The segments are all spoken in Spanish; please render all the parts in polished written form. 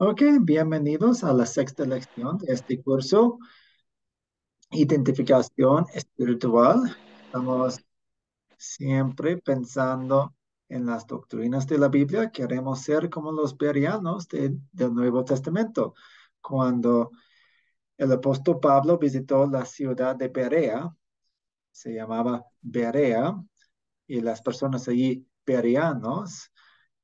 Ok, bienvenidos a la sexta lección de este curso, Identificación Espiritual. Estamos siempre pensando en las doctrinas de la Biblia. Queremos ser como los bereanos del Nuevo Testamento. Cuando el apóstol Pablo visitó la ciudad de Berea, se llamaba Berea, y las personas allí, bereanos,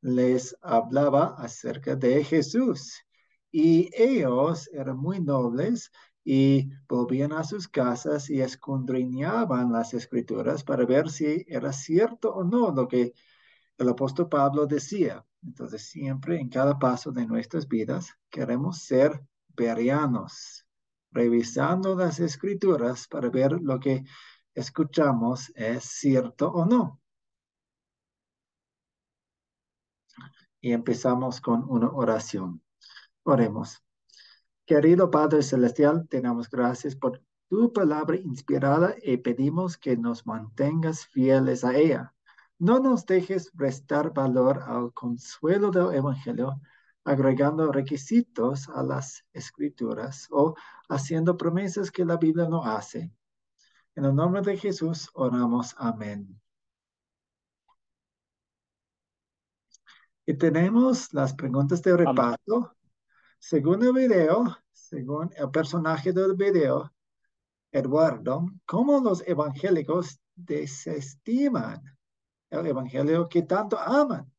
les hablaba acerca de Jesús. Y ellos eran muy nobles y volvían a sus casas y escudriñaban las escrituras para ver si era cierto o no lo que el apóstol Pablo decía. Entonces, siempre en cada paso de nuestras vidas queremos ser bereanos, revisando las escrituras para ver lo que escuchamos es cierto o no. Y empezamos con una oración. Oremos. Querido Padre Celestial, te damos gracias por tu palabra inspirada y pedimos que nos mantengas fieles a ella. No nos dejes restar valor al consuelo del Evangelio, agregando requisitos a las escrituras o haciendo promesas que la Biblia no hace. En el nombre de Jesús oramos. Amén. Y tenemos las preguntas de Amén. repaso. Según el video, según el personaje del video, Eduardo, ¿cómo los evangélicos desestiman el evangelio que tanto aman?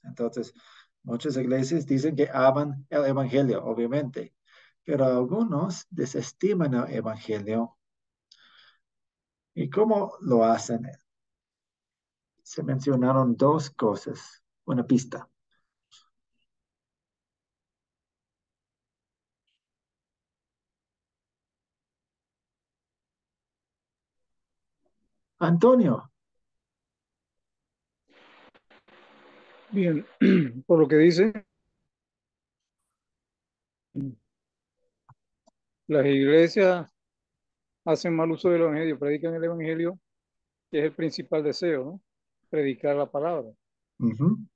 Entonces, muchas iglesias dicen que aman el evangelio, obviamente, pero algunos desestiman el evangelio. ¿Y cómo lo hacen? Se mencionaron dos cosas, una pista. Antonio. Bien, por lo que dice, las iglesias hacen mal uso del evangelio, predican el evangelio, que es el principal deseo, ¿no? Predicar la palabra. Ujú,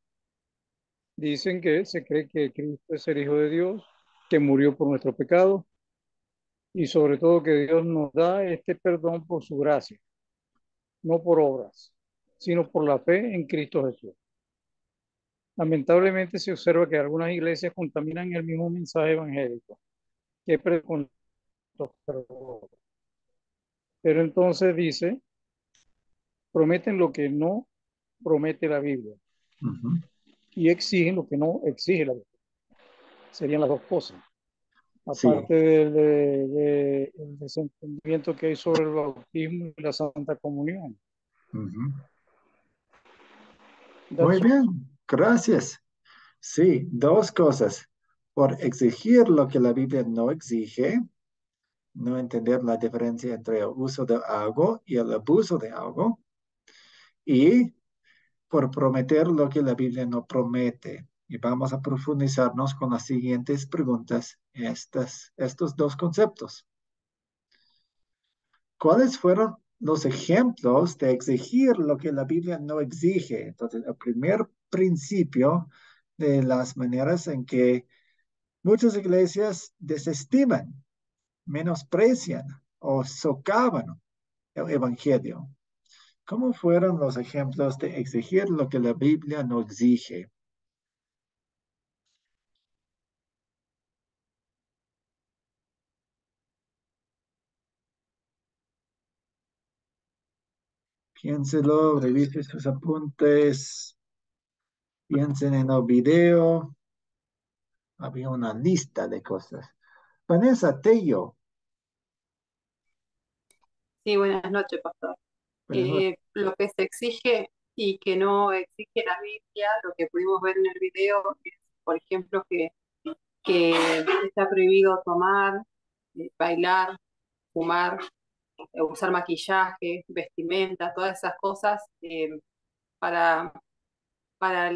Dicen que se cree que Cristo es el Hijo de Dios, que murió por nuestro pecado y sobre todo que Dios nos da este perdón por su gracia, no por obras, sino por la fe en Cristo Jesús. Lamentablemente se observa que algunas iglesias contaminan el mismo mensaje evangélico, que con los perdón. Pero entonces dice, prometen lo que no promete la Biblia ujú. y exigen lo que no exige la Biblia. Serían las dos cosas. Sí, Aparte el desentendimiento que hay sobre el bautismo y la Santa Comunión. ujú. Muy That's all. bien, gracias. Sí, dos cosas. Por exigir lo que la Biblia no exige, no entender la diferencia entre el uso de algo y el abuso de algo, y por prometer lo que la Biblia no promete. Y vamos a profundizarnos con las siguientes preguntas, estos dos conceptos. ¿Cuáles fueron los ejemplos de exigir lo que la Biblia no exige? Entonces, el primer principio de las maneras en que muchas iglesias desestiman, menosprecian o socavan el evangelio. ¿Cómo fueron los ejemplos de exigir lo que la Biblia no exige? Piénselo, revise sus apuntes, piensen en el video. Había una lista de cosas. Vanessa Tello. Sí, buenas noches, pastor. Buenas noches. Lo que se exige y que no exige la Biblia, lo que pudimos ver en el video, es, por ejemplo, que está prohibido tomar, bailar, fumar, usar maquillaje, vestimenta, todas esas cosas para, para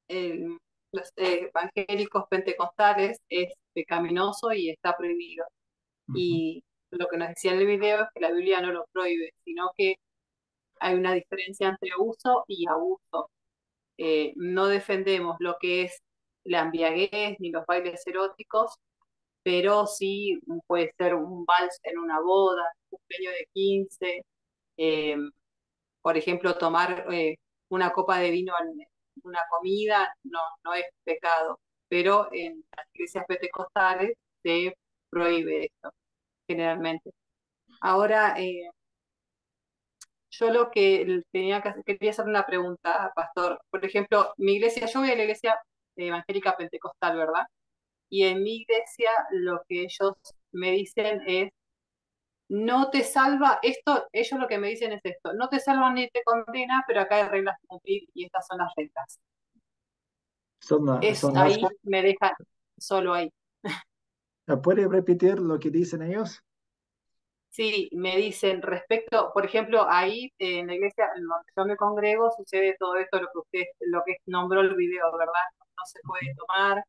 los evangélicos pentecostales es pecaminoso y está prohibido. Ujú, Y lo que nos decía en el video es que la Biblia no lo prohíbe, sino que hay una diferencia entre uso y abuso. No defendemos lo que es la embriaguez ni los bailes eróticos, pero sí puede ser un vals en una boda, un cumpleaños de 15, eh, por ejemplo, tomar una copa de vino en una comida no es pecado, pero en las iglesias pentecostales se prohíbe esto, generalmente. Ahora, yo lo que tenía que hacer, quería hacer una pregunta, pastor. Por ejemplo, mi iglesia, yo voy a la iglesia evangélica pentecostal, ¿verdad? Y en mi iglesia lo que ellos me dicen es, no te salva, esto, ellos lo que me dicen es esto, no te salva ni te condena, pero acá hay reglas que cumplir y estas son las reglas. Es Son las... ahí, me dejan solo ahí. ¿Puede repetir lo que dicen ellos? Sí, me dicen respecto, por ejemplo, ahí en la iglesia en donde yo me congrego sucede todo esto, lo que usted, lo que nombró el video, ¿verdad? No se puede tomar,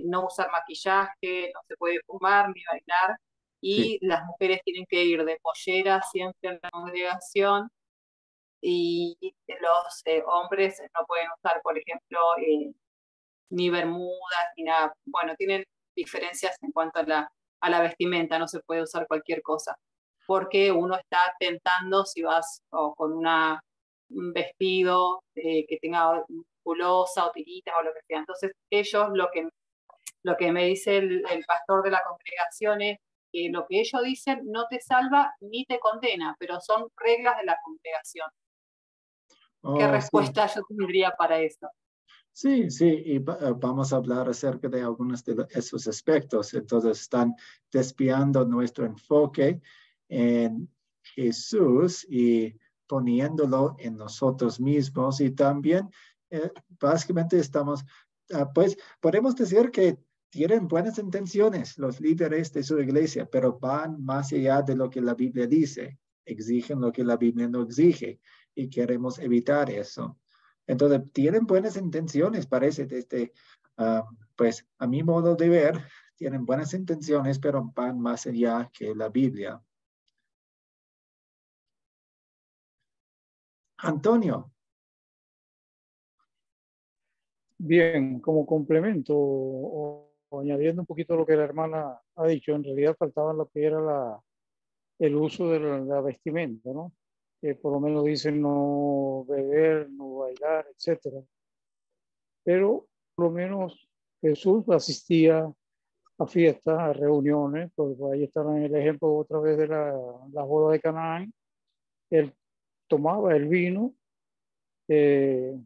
no usar maquillaje, no se puede fumar ni bailar, Sí. y las mujeres tienen que ir de pollera siempre en la congregación, y los hombres no pueden usar, por ejemplo, ni bermudas, ni nada. Bueno, tienen diferencias en cuanto a la vestimenta, no se puede usar cualquier cosa, porque uno está tentando si vas o con un vestido que tenga musculosa o tiritas o lo que sea. Entonces ellos lo que me dice el pastor de la congregación es que lo que ellos dicen no te salva ni te condena, pero son reglas de la congregación. ¿Qué Oh, sí. respuesta yo tendría para eso? Sí, sí, y vamos a hablar acerca de algunos de esos aspectos. Entonces, están desviando nuestro enfoque en Jesús y poniéndolo en nosotros mismos. Y también, básicamente, estamos, pues, podemos decir que tienen buenas intenciones los líderes de su iglesia, pero van más allá de lo que la Biblia dice, exigen lo que la Biblia no exige y queremos evitar eso. Entonces, tienen buenas intenciones, parece, desde, pues, a mi modo de ver, tienen buenas intenciones, pero van más allá que la Biblia. Antonio, Bien, como complemento o añadiendo un poquito lo que la hermana ha dicho, en realidad faltaba lo que era el uso de la vestimenta, ¿no? Que por lo menos dicen no beber, no bailar, etcétera. Pero por lo menos Jesús asistía a fiestas, a reuniones, pues ahí está el ejemplo otra vez de la boda de Canaán. Él tomaba el vino, eh,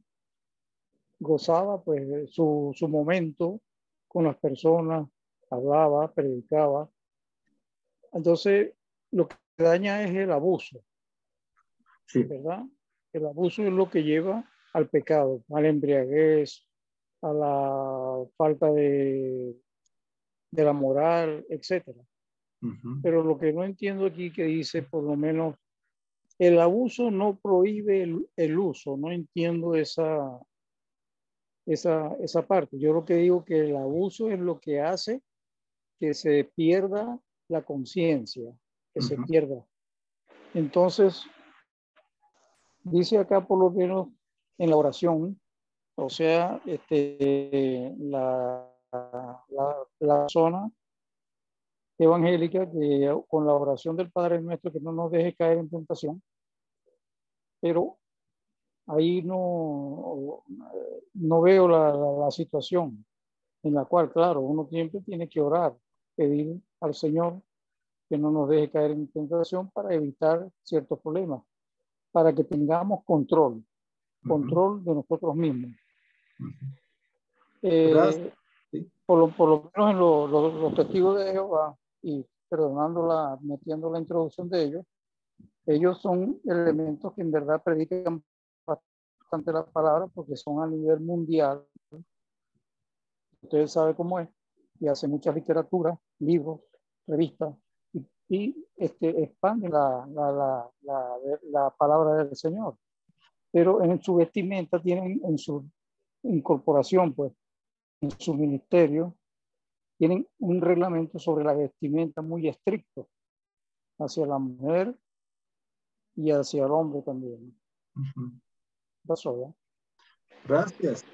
gozaba pues su momento con las personas, hablaba, predicaba. Entonces, lo que daña es el abuso, sí. ¿verdad? El abuso es lo que lleva al pecado, a la embriaguez, a la falta de la moral, etcétera. Ujú. Pero lo que no entiendo aquí que dice, por lo menos, el abuso no prohíbe el uso, no entiendo esa parte. Yo lo que digo que el abuso es lo que hace que se pierda la conciencia, que se Ujú. pierda. Entonces, dice acá por lo menos en la oración, o sea, la zona evangélica que con la oración del Padre Nuestro que no nos deje caer en tentación, pero ahí no veo la situación en la cual, claro, uno siempre tiene que orar, pedir al Señor que no nos deje caer en tentación para evitar ciertos problemas, para que tengamos Ujú. control de nosotros mismos. Ujú. Gracias. Eh, Sí. por lo menos en los testigos de Jehová, y perdonando metiendo la introducción de ellos son elementos que en verdad predican bastante la palabra porque son a nivel mundial. Ustedes saben cómo es, y hace mucha literatura, libros, revistas, y expanden la palabra del Señor. Pero en su vestimenta tienen, en su incorporación, pues, en su ministerio, tienen un reglamento sobre la vestimenta muy estricto hacia la mujer y hacia el hombre también. Ujú. Pasó, ¿verdad? Gracias.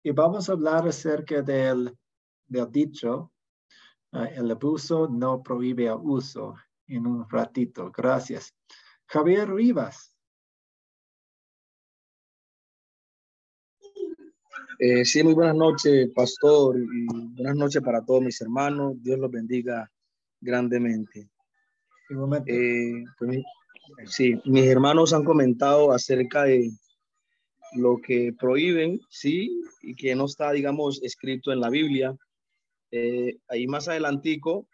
Y vamos a hablar acerca del dicho, el abuso no prohíbe el uso, en un ratito. Gracias. Javier Rivas. Sí, muy buenas noches, pastor, y buenas noches para todos mis hermanos. Dios los bendiga grandemente. Pues, sí, mis hermanos han comentado acerca de lo que prohíben, sí, y que no está, digamos, escrito en la Biblia. Ahí más adelantico,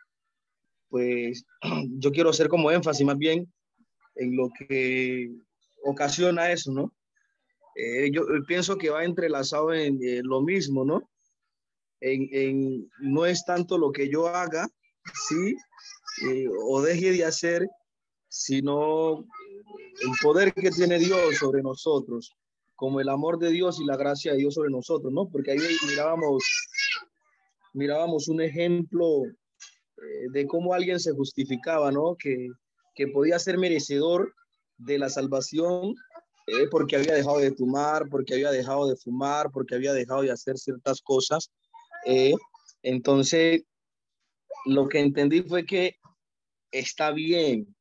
pues yo quiero hacer como énfasis más bien en lo que ocasiona eso, ¿no? Yo pienso que va entrelazado en lo mismo, ¿no? No es tanto lo que yo haga, sí, o deje de hacer, sino el poder que tiene Dios sobre nosotros, como el amor de Dios y la gracia de Dios sobre nosotros, ¿no? Porque ahí mirábamos un ejemplo de cómo alguien se justificaba, ¿no? Que podía ser merecedor de la salvación porque había dejado de tomar, porque había dejado de fumar, porque había dejado de hacer ciertas cosas. Entonces, lo que entendí fue que está bien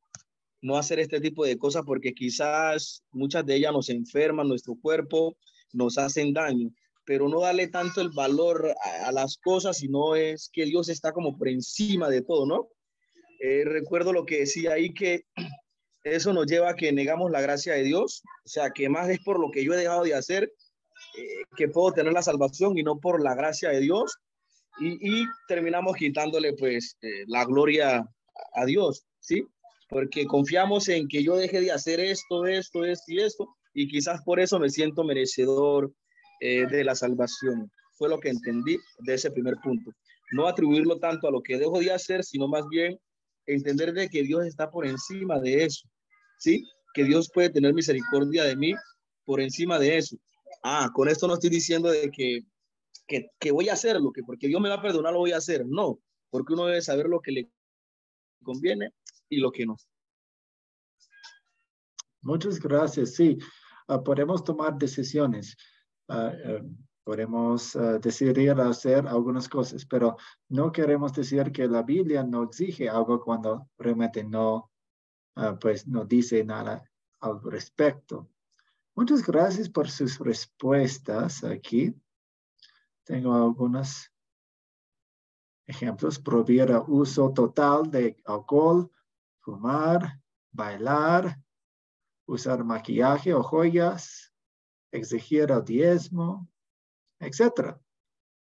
no hacer este tipo de cosas porque quizás muchas de ellas nos enferman nuestro cuerpo, nos hacen daño, pero no darle tanto el valor a las cosas, sino es que Dios está como por encima de todo, ¿no? Recuerdo lo que decía ahí, que eso nos lleva a que negamos la gracia de Dios, o sea, que más es por lo que yo he dejado de hacer que puedo tener la salvación y no por la gracia de Dios, y terminamos quitándole pues la gloria a Dios, ¿sí? Porque confiamos en que yo deje de hacer esto y esto, y quizás por eso me siento merecedor de la salvación. Fue lo que entendí de ese primer punto. No atribuirlo tanto a lo que dejo de hacer, sino más bien entender de que Dios está por encima de eso, ¿sí? Que Dios puede tener misericordia de mí por encima de eso. Con esto no estoy diciendo de que voy a hacerlo, que porque Dios me va a perdonar lo voy a hacer. No, porque uno debe saber lo que le conviene y lo que no. Muchas gracias. Sí, podemos tomar decisiones. Podemos decidir hacer algunas cosas, pero no queremos decir que la Biblia no exige algo cuando realmente no, pues no dice nada al respecto. Muchas gracias por sus respuestas aquí. Tengo algunos ejemplos. Prohibir el uso total de alcohol, fumar, bailar, usar maquillaje o joyas, exigir el diezmo, etc.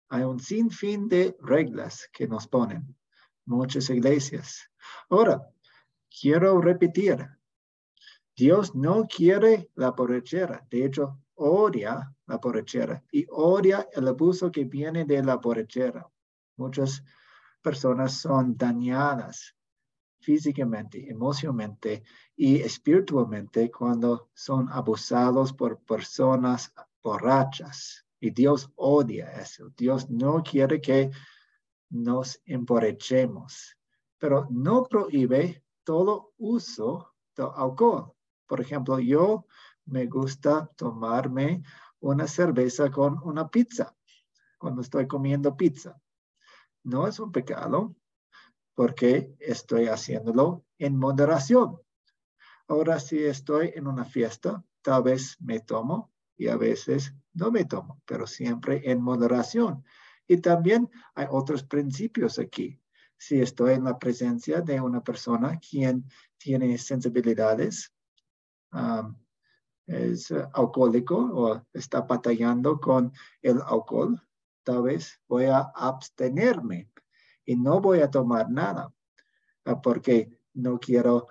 Hay un sinfín de reglas que nos ponen muchas iglesias. Ahora, quiero repetir, Dios no quiere la borrachera. De hecho, odia la borrachera y odia el abuso que viene de la borrachera. Muchas personas son dañadas físicamente, emocionalmente y espiritualmente cuando son abusados por personas borrachas. Y Dios odia eso. Dios no quiere que nos emborrachemos, pero no prohíbe todo uso de alcohol. Por ejemplo, yo me gusta tomarme una cerveza con una pizza cuando estoy comiendo pizza. No es un pecado porque estoy haciéndolo en moderación. Ahora, si estoy en una fiesta, tal vez me tomo y a veces no me tomo, pero siempre en moderación. Y también hay otros principios aquí. Si estoy en la presencia de una persona quien tiene sensibilidades, es alcohólico o está batallando con el alcohol, tal vez voy a abstenerme y no voy a tomar nada porque no quiero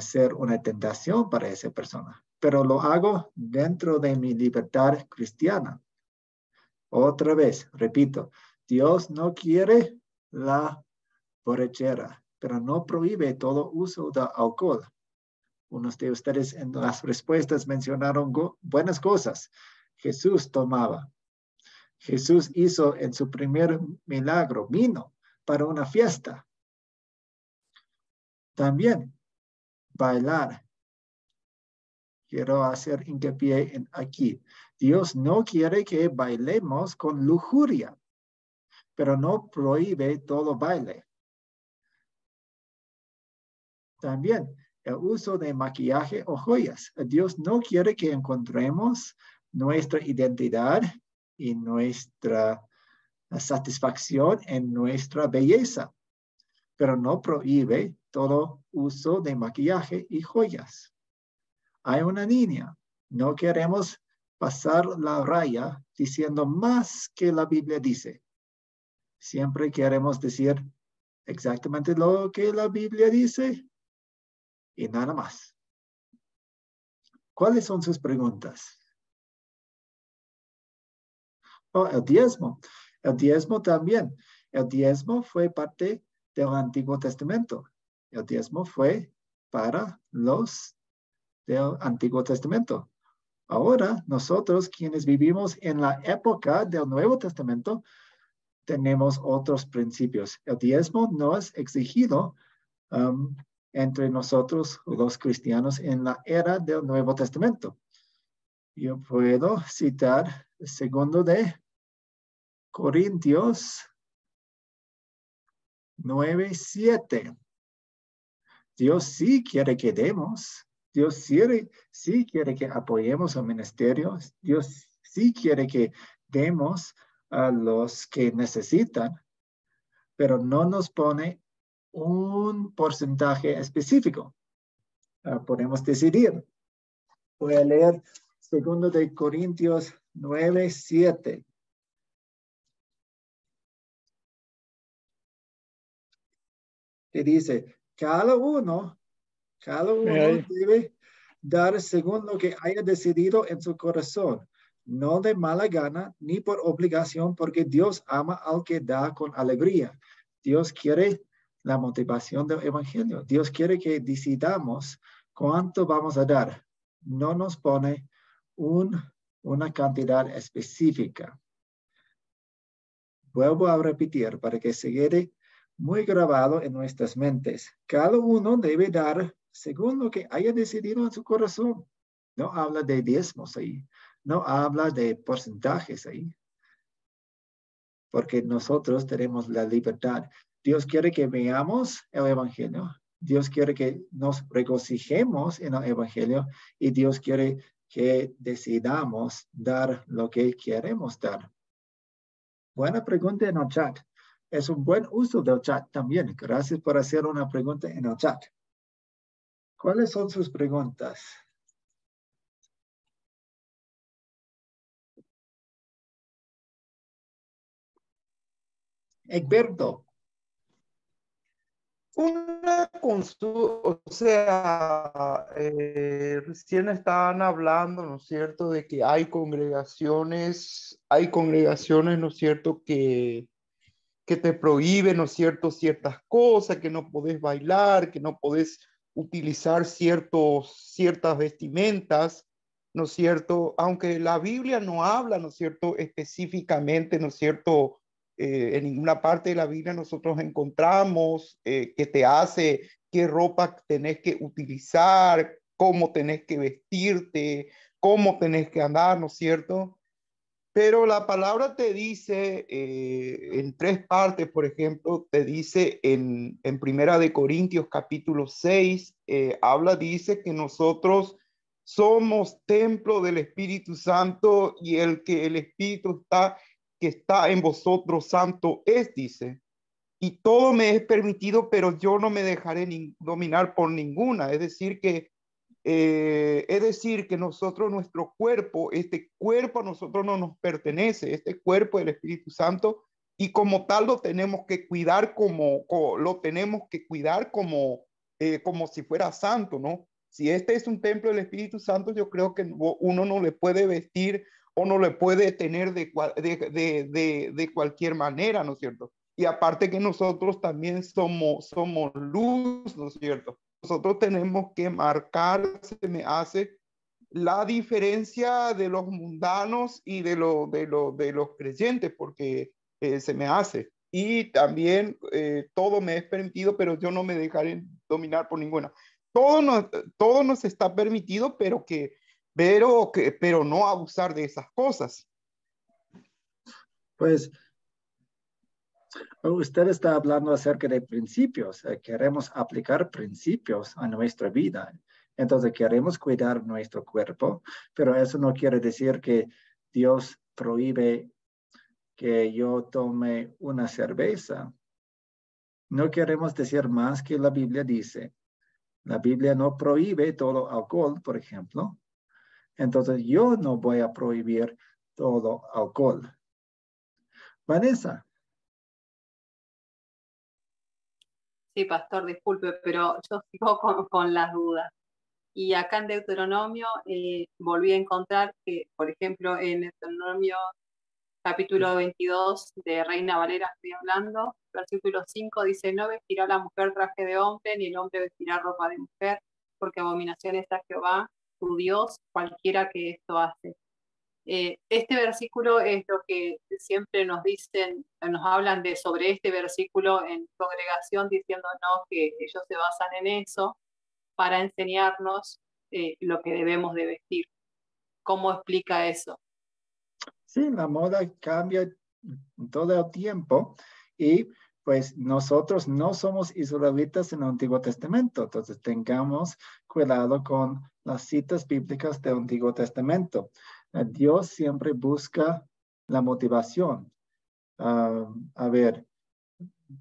ser una tentación para esa persona, pero lo hago dentro de mi libertad cristiana. Otra vez, repito, Dios no quiere la borrachera, pero no prohíbe todo uso de alcohol. Unos de ustedes en las respuestas mencionaron buenas cosas. Jesús tomaba. Jesús hizo en su primer milagro, vino para una fiesta. También bailar. quiero hacer hincapié en aquí. Dios no quiere que bailemos con lujuria, pero no prohíbe todo baile. También el uso de maquillaje o joyas. Dios no quiere que encontremos nuestra identidad y nuestra satisfacción en nuestra belleza, pero no prohíbe todo uso de maquillaje y joyas. Hay una línea. No queremos pasar la raya diciendo más que la Biblia dice. Siempre queremos decir exactamente lo que la Biblia dice y nada más. ¿Cuáles son sus preguntas? Oh, el diezmo. El diezmo también. El diezmo fue parte del Antiguo Testamento. El diezmo fue para los del Antiguo Testamento. Ahora, nosotros quienes vivimos en la época del Nuevo Testamento, tenemos otros principios. El diezmo no es exigido entre nosotros, los cristianos, en la era del Nuevo Testamento. Yo puedo citar el segundo de Corintios 9:7. Dios sí quiere que demos. Dios sí quiere que apoyemos al ministerio. Dios sí quiere que demos a los que necesitan, pero no nos pone un porcentaje específico. Podemos decidir. Voy a leer 2 de Corintios 9:7. Que dice, cada uno debe dar según lo que haya decidido en su corazón, no de mala gana ni por obligación, porque Dios ama al que da con alegría. Dios quiere la motivación del evangelio. Dios quiere que decidamos cuánto vamos a dar. No nos pone una cantidad específica. Vuelvo a repetir para que se quede muy grabado en nuestras mentes. Cada uno debe dar según lo que haya decidido en su corazón. No habla de diezmos ahí. No habla de porcentajes ahí. Porque nosotros tenemos la libertad. Dios quiere que veamos el evangelio. Dios quiere que nos regocijemos en el evangelio y Dios quiere que decidamos dar lo que queremos dar. Buena pregunta en el chat. Es un buen uso del chat también. Gracias por hacer una pregunta en el chat. ¿Cuáles son sus preguntas? Egberto. Una consulta, o sea, recién estaban hablando, ¿no es cierto?, de que hay congregaciones, ¿no es cierto?, que te prohíben, ¿no es cierto?, ciertas cosas, que no podés bailar, que no podés utilizar ciertas vestimentas, ¿no es cierto?, aunque la Biblia no habla, ¿no es cierto?, específicamente, ¿no es cierto?, en ninguna parte de la Biblia nosotros encontramos que te hace qué ropa tenés que utilizar, cómo tenés que vestirte, cómo tenés que andar, ¿no es cierto? Pero la palabra te dice en 3 partes, por ejemplo, te dice en Primera de Corintios capítulo 6, dice que nosotros somos templo del Espíritu Santo y el Espíritu que está en vosotros santo es, dice. Y todo me es permitido, pero yo no me dejaré dominar por ninguna. Es decir que nosotros, nuestro cuerpo, este cuerpo a nosotros no nos pertenece, este cuerpo del Espíritu Santo, y como tal lo tenemos que cuidar como si fuera santo, ¿no? Si este es un templo del Espíritu Santo, yo creo que uno no le puede vestir o no le puede tener de cualquier manera, ¿no es cierto? Y aparte que nosotros también somos luz, ¿no es cierto? Nosotros tenemos que marcar, se me hace, la diferencia de los mundanos y de los creyentes, porque se me hace. Y también todo me es permitido, pero yo no me dejaré dominar por ninguna. Todo nos está permitido, pero que pero no abusar de esas cosas. Pues usted está hablando acerca de principios. Queremos aplicar principios a nuestra vida. Entonces queremos cuidar nuestro cuerpo, pero eso no quiere decir que Dios prohíbe que yo tome una cerveza. No queremos decir más que la Biblia dice. La Biblia no prohíbe todo alcohol, por ejemplo. Entonces yo no voy a prohibir todo alcohol. Vanessa. Sí, pastor, disculpe, pero yo sigo con las dudas. Y acá en Deuteronomio volví a encontrar que, por ejemplo, en Deuteronomio capítulo 22 de Reina Valera estoy hablando, versículo 5 dice, no vestirá la mujer traje de hombre, ni el hombre vestirá ropa de mujer, porque abominación es a Jehová, tu Dios, cualquiera que esto hace. Este versículo es lo que siempre nos dicen, nos hablan de sobre este versículo en congregación, diciéndonos que ellos se basan en eso para enseñarnos lo que debemos de vestir. ¿Cómo explica eso? Sí, la moda cambia todo el tiempo y pues nosotros no somos israelitas en el Antiguo Testamento, entonces tengamos cuidado con las citas bíblicas del Antiguo Testamento. Dios siempre busca la motivación. A ver,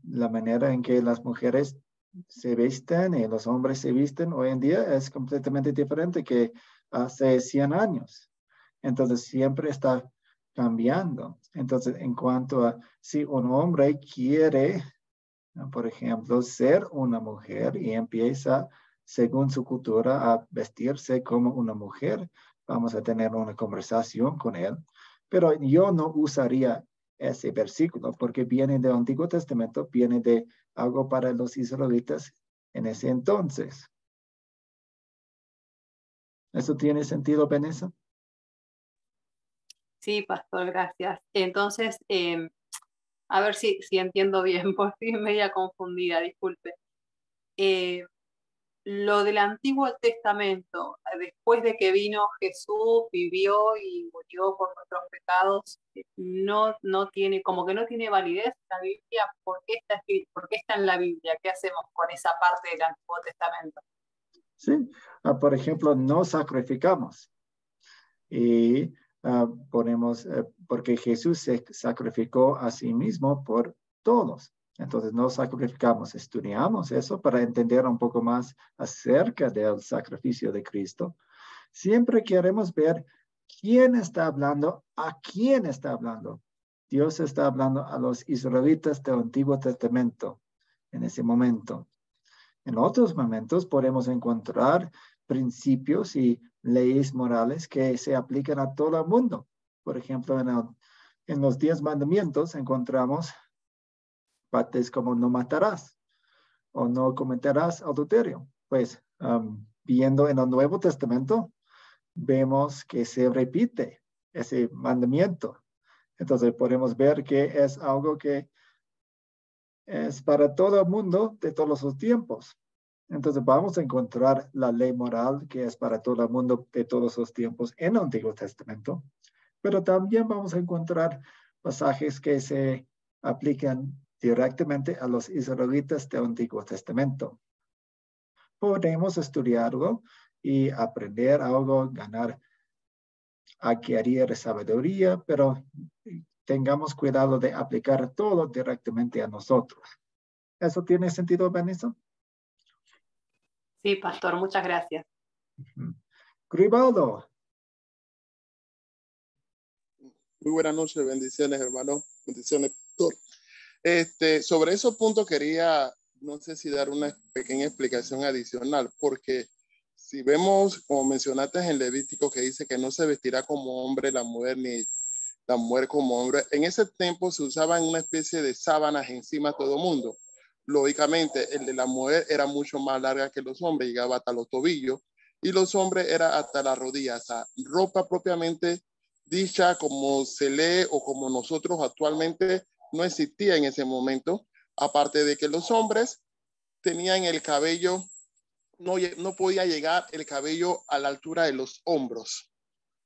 la manera en que las mujeres se visten y los hombres se visten hoy en día es completamente diferente que hace 100 años. Entonces siempre está cambiando. Entonces, en cuanto a si un hombre quiere, por ejemplo, ser una mujer y empieza, según su cultura, a vestirse como una mujer, vamos a tener una conversación con él. Pero yo no usaría ese versículo porque viene del Antiguo Testamento, viene de algo para los israelitas en ese entonces. ¿Eso tiene sentido, Vanessa? Sí, pastor, gracias. Entonces, a ver si entiendo bien, por fin media confundida, disculpe. Lo del Antiguo Testamento, después de que vino Jesús, vivió y murió por nuestros pecados, no tiene, como que no tiene validez la Biblia. ¿Por qué está en la Biblia? ¿Qué hacemos con esa parte del Antiguo Testamento? Sí, por ejemplo, no sacrificamos y ponemos, porque Jesús se sacrificó a sí mismo por todos. Entonces no sacrificamos, estudiamos eso para entender un poco más acerca del sacrificio de Cristo. Siempre queremos ver quién está hablando, a quién está hablando. Dios está hablando a los israelitas del Antiguo Testamento en ese momento. En otros momentos podemos encontrar principios y leyes morales que se aplican a todo el mundo. Por ejemplo, en los 10 mandamientos encontramos partes como no matarás o no cometerás adulterio. Pues viendo en el Nuevo Testamento, vemos que se repite ese mandamiento. Entonces podemos ver que es algo que es para todo el mundo de todos los tiempos. Entonces vamos a encontrar la ley moral que es para todo el mundo de todos los tiempos en el Antiguo Testamento, pero también vamos a encontrar pasajes que se aplican directamente a los israelitas del Antiguo Testamento. Podemos estudiarlo y aprender algo, ganar, adquirir sabiduría, pero tengamos cuidado de aplicar todo directamente a nosotros. ¿Eso tiene sentido, Vanessa? Sí, pastor, muchas gracias. Gribaldo. Muy buenas noches, bendiciones, hermano. Bendiciones, pastor. Sobre esos puntos quería, no sé si dar una pequeña explicación adicional, porque si vemos, como mencionaste en Levítico, que dice que no se vestirá como hombre la mujer, ni la mujer como hombre, en ese tiempo se usaban una especie de sábanas encima de todo el mundo. Lógicamente, el de la mujer era mucho más larga que los hombres, llegaba hasta los tobillos, y los hombres era hasta las rodillas. O sea, ropa propiamente dicha como se lee o como nosotros actualmente no existía en ese momento, aparte de que los hombres tenían el cabello no podía llegar el cabello a la altura de los hombros,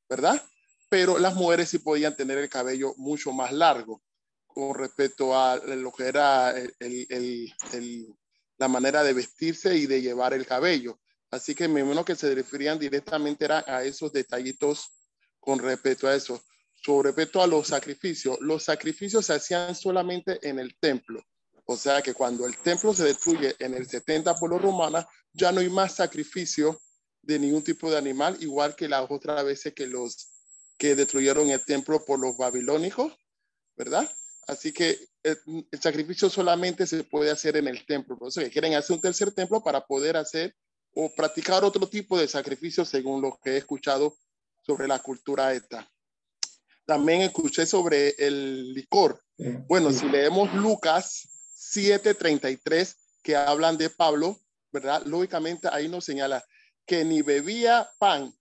¿verdad? Pero las mujeres sí podían tener el cabello mucho más largo con respecto a lo que era la manera de vestirse y de llevar el cabello. Así que me imagino que se referían directamente a esos detallitos con respecto a eso. Sobre respecto a los sacrificios se hacían solamente en el templo. O sea que cuando el templo se destruye en el 70 por los romanos, ya no hay más sacrificio de ningún tipo de animal, igual que las otras veces que destruyeron el templo por los babilónicos, ¿verdad? Así que el sacrificio solamente se puede hacer en el templo. Por eso que quieren hacer un tercer templo para poder hacer o practicar otro tipo de sacrificio según lo que he escuchado sobre la cultura esta. También escuché sobre el licor. Bueno, si leemos Lucas 7:33, que hablan de Pablo, ¿verdad? Lógicamente ahí nos señala que ni bebía pan,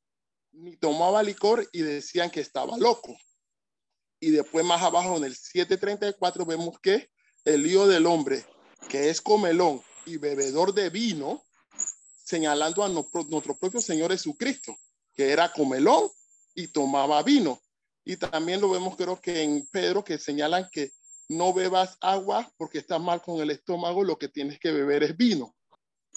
ni tomaba licor y decían que estaba loco. Y después más abajo en el 7:34 vemos que el hijo del hombre, que es comelón y bebedor de vino, señalando a nuestro propio Señor Jesucristo, que era comelón y tomaba vino. Y también lo vemos, creo que en Pedro, que señalan que no bebas agua porque estás mal con el estómago, lo que tienes que beber es vino.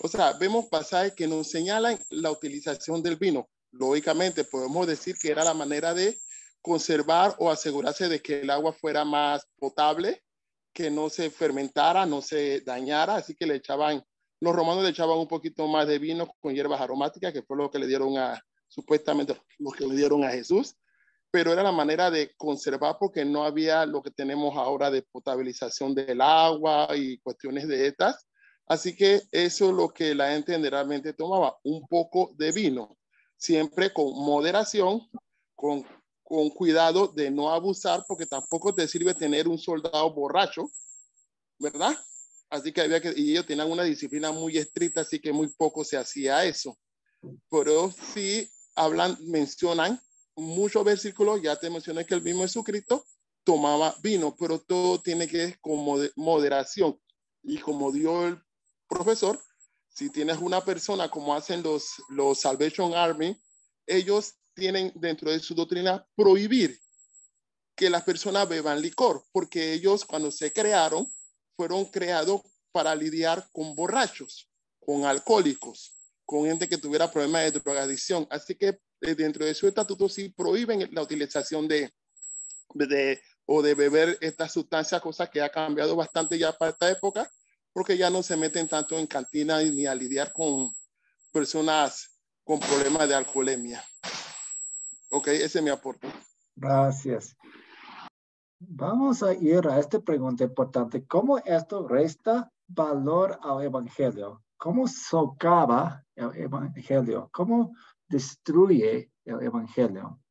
O sea, vemos pasajes que nos señalan la utilización del vino. Lógicamente, podemos decir que era la manera de conservar o asegurarse de que el agua fuera más potable, que no se fermentara, no se dañara, así que los romanos le echaban un poquito más de vino con hierbas aromáticas, que fue lo que le dieron supuestamente lo que le dieron a Jesús, pero era la manera de conservar porque no había lo que tenemos ahora de potabilización del agua y cuestiones de estas. Así que eso es lo que la gente generalmente tomaba, un poco de vino, siempre con moderación, con cuidado de no abusar, porque tampoco te sirve tener un soldado borracho, ¿verdad? Así que y ellos tenían una disciplina muy estricta, así que muy poco se hacía eso. Pero sí mencionan muchos versículos, ya te mencioné que el mismo Jesucristo tomaba vino, pero todo tiene que ver con moderación. Y como dio el profesor, si tienes una persona como hacen los Salvation Army, ellos tienen dentro de su doctrina prohibir que las personas beban licor, porque ellos cuando se crearon, fueron creados para lidiar con borrachos, con alcohólicos, con gente que tuviera problemas de drogadicción. Así que dentro de su estatuto sí prohíben la utilización de beber esta sustancia, cosa que ha cambiado bastante ya para esta época, porque ya no se meten tanto en cantinas ni a lidiar con personas con problemas de alcoholemia. Ok, ese es mi aporte. Gracias. Vamos a ir a esta pregunta importante. ¿Cómo esto resta valor al evangelio? ¿Cómo socava el evangelio? ¿Cómo destruye el evangelio?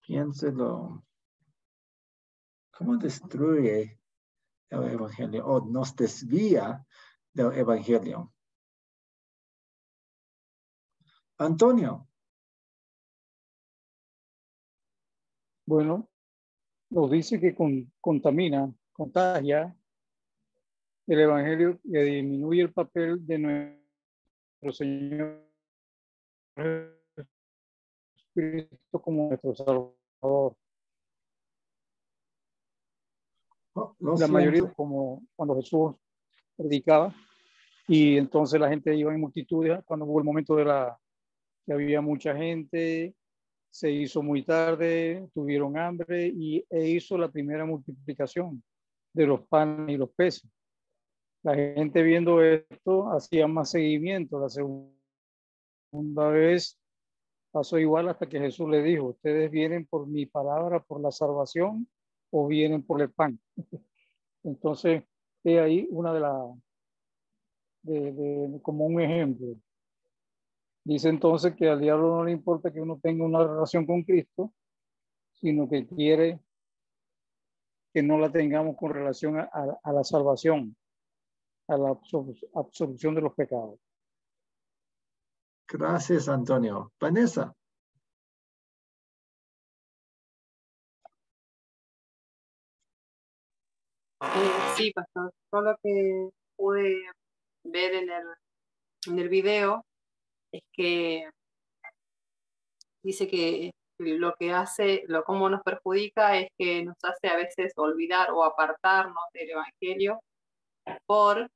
Piénselo. ¿Cómo destruye el evangelio o nos desvía del evangelio? Antonio. Bueno, nos dice que contagia el evangelio, que disminuye el papel de nuestro Señor Jesucristo como nuestro Salvador. La mayoría, como cuando Jesús predicaba, y entonces la gente iba en multitudes, cuando hubo el momento que había mucha gente, se hizo muy tarde, tuvieron hambre e hizo la primera multiplicación de los panes y los peces. La gente viendo esto hacía más seguimiento. La segunda vez pasó igual hasta que Jesús le dijo: ustedes vienen por mi palabra, por la salvación, o vienen por el pan. Entonces, es ahí una como un ejemplo. Dice entonces que al diablo no le importa que uno tenga una relación con Cristo, sino que quiere que no la tengamos con relación a la salvación, a la absolución de los pecados. Gracias, Antonio. Vanessa. Sí, pastor. Todo lo que pude ver en el video es que dice que lo que hace, cómo nos perjudica es que nos hace a veces olvidar o apartarnos del Evangelio por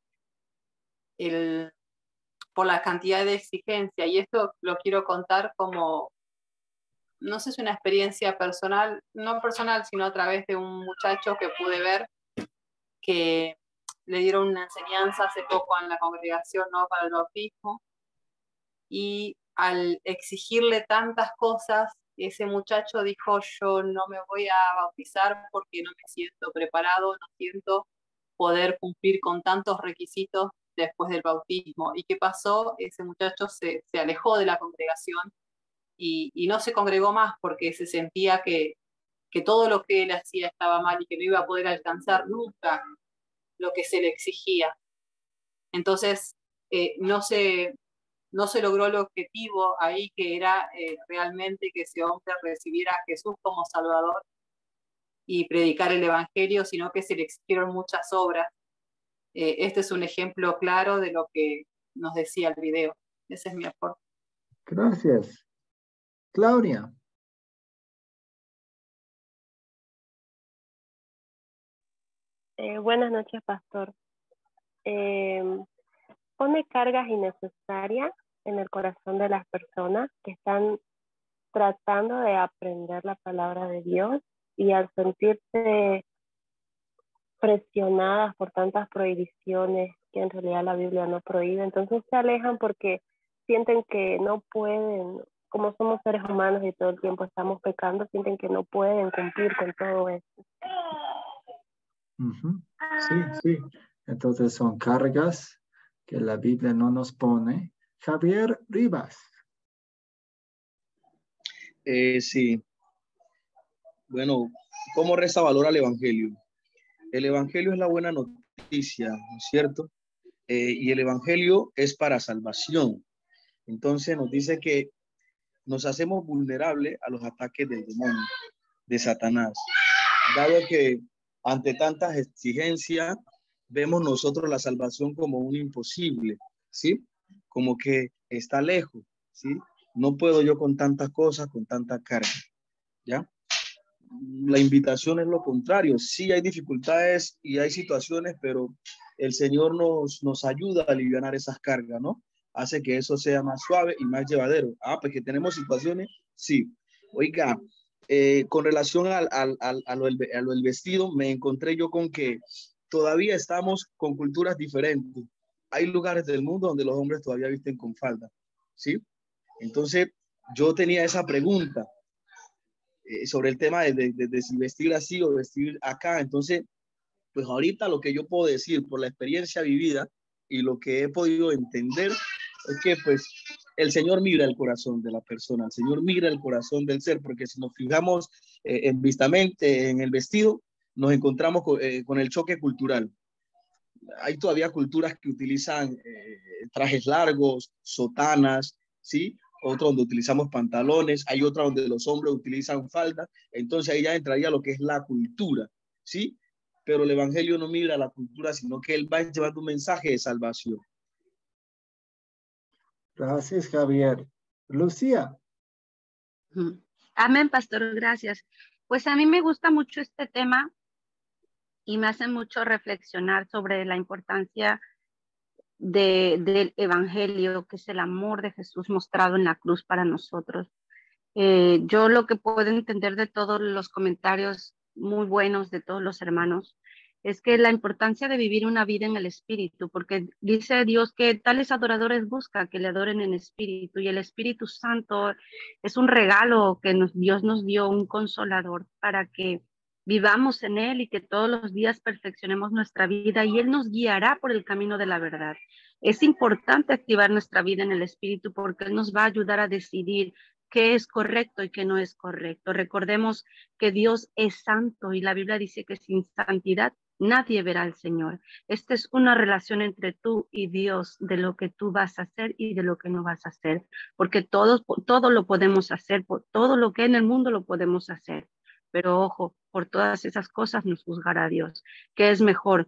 la cantidad de exigencia. Y esto lo quiero contar como, no sé si una experiencia personal, no personal, sino a través de un muchacho que pude ver que le dieron una enseñanza hace poco en la congregación, ¿no?, para el bautismo, y al exigirle tantas cosas, ese muchacho dijo: yo no me voy a bautizar porque no me siento preparado, no siento poder cumplir con tantos requisitos después del bautismo. ¿Y qué pasó? Ese muchacho se alejó de la congregación y no se congregó más porque se sentía que todo lo que él hacía estaba mal y que no iba a poder alcanzar nunca lo que se le exigía. Entonces, no se logró el objetivo ahí, que era realmente que ese hombre recibiera a Jesús como Salvador y predicar el Evangelio, sino que se le exigieron muchas obras. Este es un ejemplo claro de lo que nos decía el video. Ese es mi aporte. Gracias. Claudia. Buenas noches, pastor. Pone cargas innecesarias en el corazón de las personas que están tratando de aprender la palabra de Dios, y al sentirse presionadas por tantas prohibiciones que en realidad la Biblia no prohíbe, entonces se alejan porque sienten que no pueden, como somos seres humanos y todo el tiempo estamos pecando, sienten que no pueden cumplir con todo eso. Sí. Entonces son cargas que la Biblia no nos pone. Javier Rivas. Sí. Bueno, ¿cómo resta valor al Evangelio? El Evangelio es la buena noticia, ¿no es cierto? Y el Evangelio es para salvación. Entonces nos dice que nos hacemos vulnerables a los ataques del demonio, de Satanás. Dado que ante tantas exigencias vemos nosotros la salvación como un imposible, ¿sí? Como que está lejos, ¿sí? No puedo yo con tantas cosas, con tanta carga, ¿ya? La invitación es lo contrario. Sí hay dificultades y hay situaciones, pero el Señor nos ayuda a aliviar esas cargas, ¿no? Hace que eso sea más suave y más llevadero. Pues que tenemos situaciones, sí. Oiga, con relación a lo del vestido, me encontré yo con que todavía estamos con culturas diferentes. Hay lugares del mundo donde los hombres todavía visten con falda, ¿sí? Entonces, yo tenía esa pregunta sobre el tema de si vestir así o vestir acá. Entonces, pues ahorita lo que yo puedo decir por la experiencia vivida y lo que he podido entender es que pues el Señor mira el corazón de la persona, el Señor mira el corazón del ser, porque si nos fijamos en vistamente, en el vestido, nos encontramos con el choque cultural. Hay todavía culturas que utilizan trajes largos, sotanas, ¿sí? Otro donde utilizamos pantalones, hay otra donde los hombres utilizan falda. Entonces ahí ya entraría lo que es la cultura, ¿sí? Pero el Evangelio no mira la cultura, sino que él va llevando un mensaje de salvación. Gracias, Javier. Lucía. Amén, pastor, gracias. Pues a mí me gusta mucho este tema y me hace mucho reflexionar sobre la importancia del Evangelio, que es el amor de Jesús mostrado en la cruz para nosotros. Yo lo que puedo entender de todos los comentarios muy buenos de todos los hermanos es que la importancia de vivir una vida en el Espíritu, porque dice Dios que tales adoradores busca que le adoren en espíritu, y el Espíritu Santo es un regalo que Dios nos dio, un consolador, para que vivamos en Él y que todos los días perfeccionemos nuestra vida, y Él nos guiará por el camino de la verdad. Es importante activar nuestra vida en el Espíritu porque Él nos va a ayudar a decidir qué es correcto y qué no es correcto. Recordemos que Dios es santo y la Biblia dice que sin santidad nadie verá al Señor. Esta es una relación entre tú y Dios, de lo que tú vas a hacer y de lo que no vas a hacer, porque todo lo podemos hacer, todo lo que en el mundo lo podemos hacer, pero ojo, por todas esas cosas nos juzgará Dios. ¿Qué es mejor?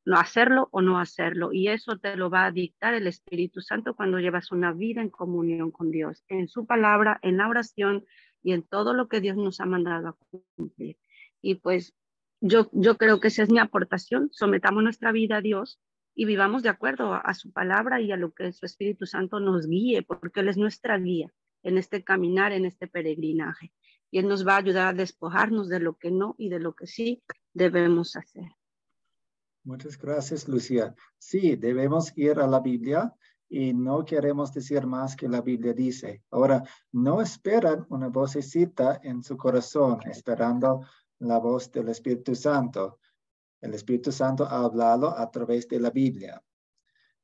no hacerlo o no hacerlo. Y eso te lo va a dictar el Espíritu Santo cuando llevas una vida en comunión con Dios, en su palabra, en la oración y en todo lo que Dios nos ha mandado a cumplir. Y pues yo creo que esa es mi aportación. Sometamos nuestra vida a Dios y vivamos de acuerdo a su palabra y a lo que su Espíritu Santo nos guíe, porque Él es nuestra guía en este caminar, en este peregrinaje. Y Él nos va a ayudar a despojarnos de lo que no y de lo que sí debemos hacer. Muchas gracias, Lucía. Sí, debemos ir a la Biblia y no queremos decir más que la Biblia dice. Ahora, no esperan una vocecita en su corazón, esperando la voz del Espíritu Santo. El Espíritu Santo ha hablado a través de la Biblia.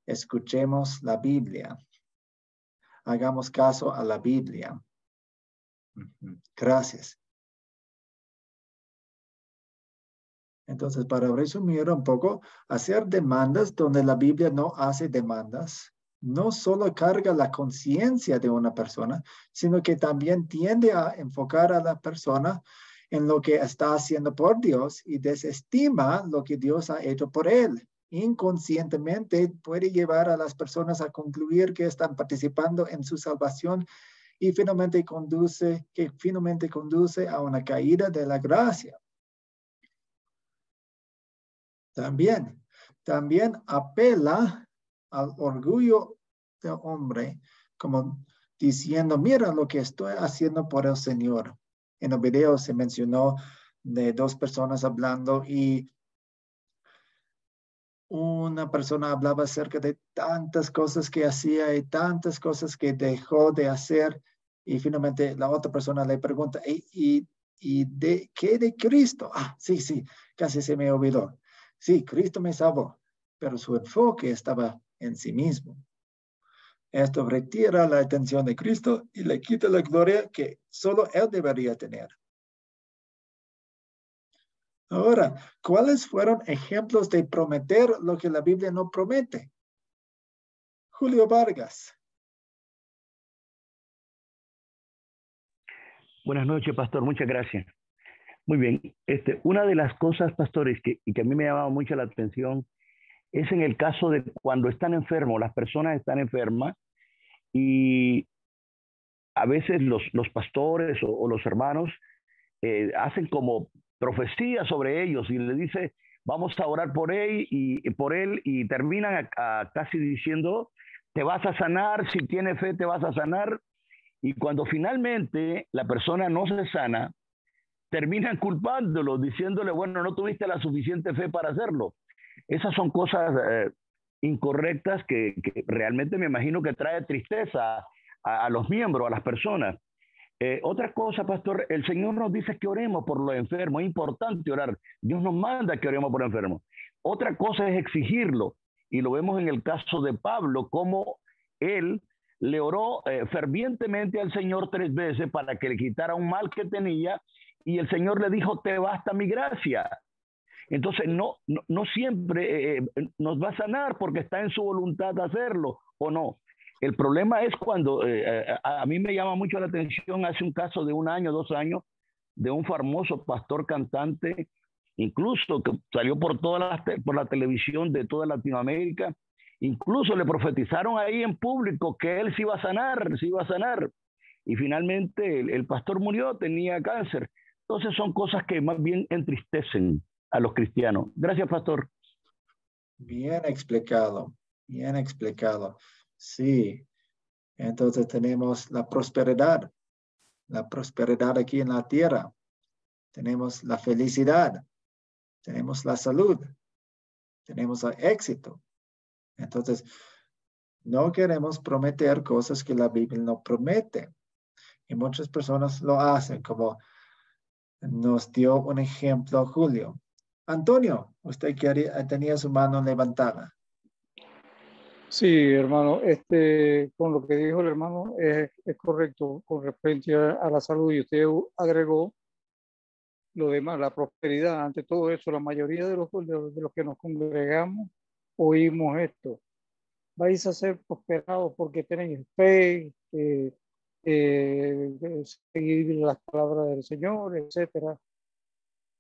Escuchemos la Biblia. Hagamos caso a la Biblia. Gracias. Entonces, para resumir un poco, hacer demandas donde la Biblia no hace demandas, no solo carga la conciencia de una persona, sino que también tiende a enfocar a la persona en lo que está haciendo por Dios y desestima lo que Dios ha hecho por él. Inconscientemente puede llevar a las personas a concluir que están participando en su salvación y finalmente conduce a una caída de la gracia. También apela al orgullo del hombre, como diciendo, mira lo que estoy haciendo por el Señor. En el video se mencionó de dos personas hablando y una persona hablaba acerca de tantas cosas que hacía y tantas cosas que dejó de hacer y finalmente la otra persona le pregunta, ¿y de qué de Cristo? Sí, casi se me olvidó. Sí, Cristo me salvó, pero su enfoque estaba en sí mismo. Esto retira la atención de Cristo y le quita la gloria que solo Él debería tener. Ahora, ¿cuáles fueron ejemplos de prometer lo que la Biblia no promete? Julio Vargas. Buenas noches, pastor. Muchas gracias. Muy bien. Una de las cosas, pastores, que a mí me ha llamado mucho la atención es en el caso de cuando están enfermos, las personas están enfermas y a veces los pastores o los hermanos hacen como profecía sobre ellos y le dice, vamos a orar por él y terminan casi diciendo, te vas a sanar, si tienes fe te vas a sanar. Y cuando finalmente la persona no se sana, terminan culpándolo, diciéndole, bueno, no tuviste la suficiente fe para hacerlo. Esas son cosas incorrectas que realmente me imagino que trae tristeza a los miembros, a las personas. Otra cosa, pastor, el Señor nos dice que oremos por los enfermos, es importante orar. Dios nos manda que oremos por los enfermos. Otra cosa es exigirlo, y lo vemos en el caso de Pablo, como él le oró fervientemente al Señor 3 veces para que le quitara un mal que tenía, y el Señor le dijo, te basta mi gracia. Entonces no siempre nos va a sanar porque está en su voluntad hacerlo o no. El problema es cuando a mí me llama mucho la atención, hace un caso de 1 año, 2 años, de un famoso pastor cantante, incluso que salió por la televisión de toda Latinoamérica, incluso le profetizaron ahí en público que él se iba a sanar, y finalmente el pastor murió, tenía cáncer. Entonces son cosas que más bien entristecen a los cristianos. Gracias, pastor. Bien explicado. Sí, entonces tenemos la prosperidad aquí en la tierra. Tenemos la felicidad, tenemos la salud, tenemos el éxito. Entonces, no queremos prometer cosas que la Biblia no promete. Y muchas personas lo hacen, como nos dio un ejemplo Julio. Antonio, usted tenía su mano levantada. Sí, hermano, con lo que dijo el hermano es correcto con referencia a la salud, y usted agregó lo demás, la prosperidad. Ante todo eso, la mayoría de los que nos congregamos oímos esto: vais a ser prosperados porque tenéis fe, seguir las palabras del Señor, etcétera.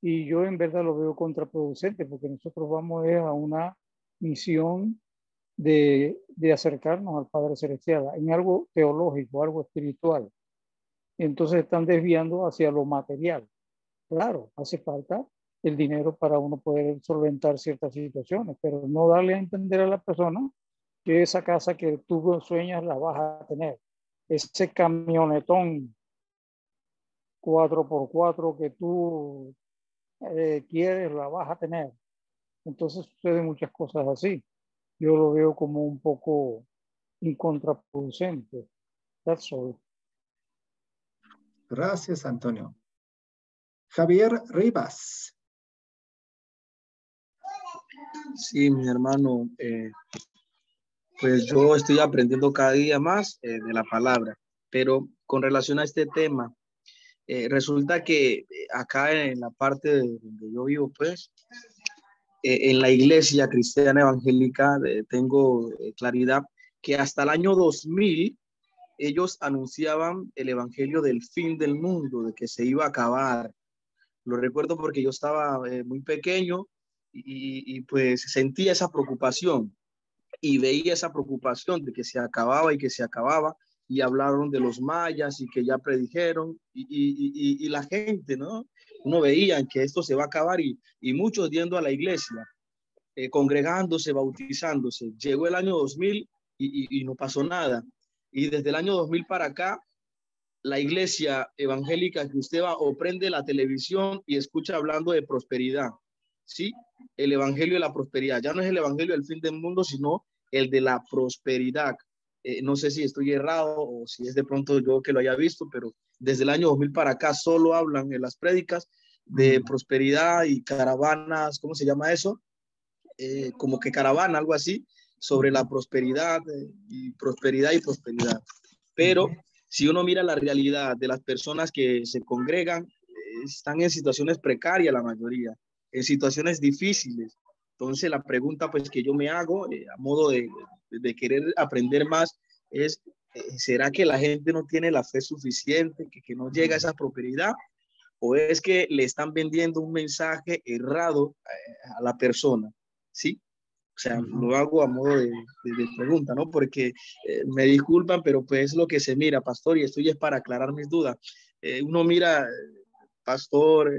Y yo en verdad lo veo contraproducente porque nosotros vamos a una misión de acercarnos al Padre Celestial en algo teológico, algo espiritual. Entonces están desviando hacia lo material. Claro, hace falta el dinero para uno poder solventar ciertas situaciones, pero no darle a entender a la persona que esa casa que tú sueñas la vas a tener. Ese camionetón 4x4 que tú quieres la vas a tener. Entonces suceden muchas cosas así. Yo lo veo como un poco incontraproducente. That's all. Gracias, Antonio. Javier Rivas. Sí, mi hermano, pues yo estoy aprendiendo cada día más de la palabra, pero con relación a este tema, resulta que acá en la parte de donde yo vivo, pues, en la iglesia cristiana evangélica, tengo claridad que hasta el año 2000 ellos anunciaban el evangelio del fin del mundo, de que se iba a acabar. Lo recuerdo porque yo estaba muy pequeño y pues sentía esa preocupación y veía esa preocupación de que se acababa y que se acababa, y hablaron de los mayas y que ya predijeron y la gente, ¿no? Uno veía que esto se va a acabar y muchos yendo a la iglesia, congregándose, bautizándose. Llegó el año 2000 y no pasó nada. Y desde el año 2000 para acá, la iglesia evangélica que usted va o prende la televisión y escucha hablando de prosperidad, ¿sí? El evangelio de la prosperidad. Ya no es el evangelio del fin del mundo, sino el de la prosperidad. No sé si estoy errado o si es de pronto yo que lo haya visto, pero desde el año 2000 para acá solo hablan en las prédicas de prosperidad y caravanas, ¿cómo se llama eso? Como que caravana, algo así, sobre la prosperidad y prosperidad y prosperidad. Pero si uno mira la realidad de las personas que se congregan, están en situaciones precarias la mayoría, en situaciones difíciles. Entonces la pregunta pues que yo me hago a modo de querer aprender más es, ¿será que la gente no tiene la fe suficiente, que no llega a esa prosperidad? ¿O es que le están vendiendo un mensaje errado a la persona? ¿Sí? O sea, lo hago a modo de pregunta, ¿no? Porque me disculpan, pero pues es lo que se mira, pastor, y esto ya es para aclarar mis dudas. Uno mira, pastor,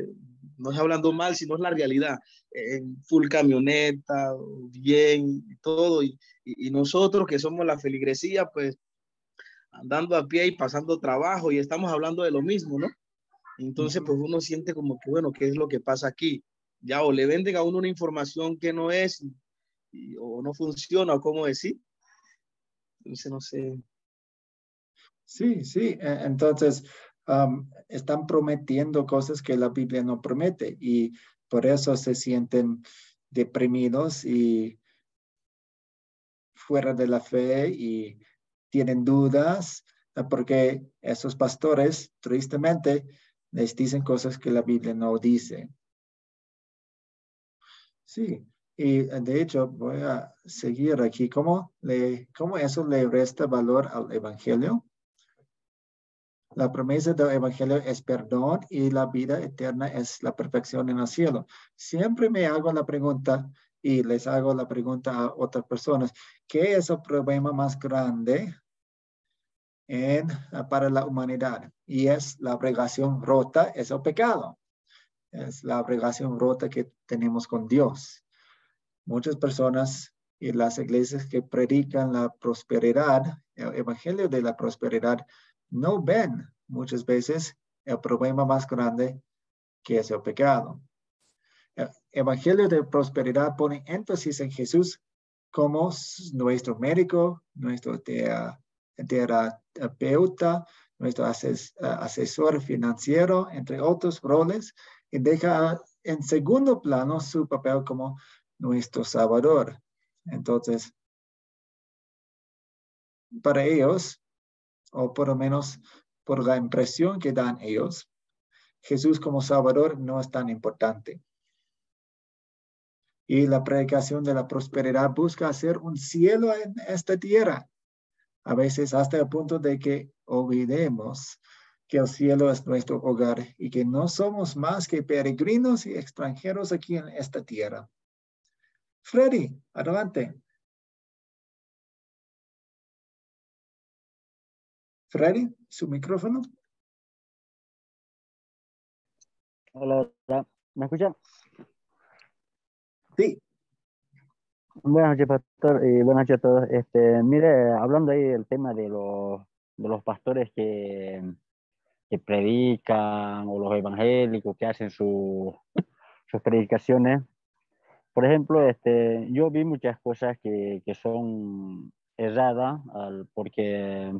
no es hablando mal, sino es la realidad, en full camioneta, bien, y todo, y nosotros que somos la feligresía, pues andando a pie y pasando trabajo, y estamos hablando de lo mismo, ¿no? Entonces, pues uno siente como que, bueno, ¿qué es lo que pasa aquí? Ya, o le venden a uno una información que no es, o no funciona, o cómo decir. Entonces, no sé. Sí, sí. Entonces, están prometiendo cosas que la Biblia no promete y por eso se sienten deprimidos y fuera de la fe y tienen dudas, porque esos pastores, tristemente, les dicen cosas que la Biblia no dice. Sí, y de hecho voy a seguir aquí. ¿Cómo eso le resta valor al Evangelio? La promesa del Evangelio es perdón y la vida eterna es la perfección en el cielo. Siempre me hago la pregunta y les hago la pregunta a otras personas, ¿qué es el problema más grande para la humanidad? Y es la relación rota, es el pecado. Es la relación rota que tenemos con Dios. Muchas personas y las iglesias que predican la prosperidad, el evangelio de la prosperidad, no ven muchas veces el problema más grande que es el pecado. El evangelio de prosperidad pone énfasis en Jesús como nuestro médico, nuestro terapeuta, nuestro asesor financiero, entre otros roles, y deja en segundo plano su papel como nuestro Salvador. Entonces, para ellos, o por lo menos por la impresión que dan ellos, Jesús como Salvador no es tan importante. Y la predicación de la prosperidad busca hacer un cielo en esta tierra, a veces hasta el punto de que olvidemos que el cielo es nuestro hogar y que no somos más que peregrinos y extranjeros aquí en esta tierra. Freddy, adelante. Freddy, su micrófono. Hola, hola. ¿Me escuchan? Sí. Buenas noches, pastor, y buenas noches a todos. Mire, hablando ahí del tema de los pastores que predican o los evangélicos que hacen sus predicaciones. Por ejemplo, yo vi muchas cosas que son erradas porque,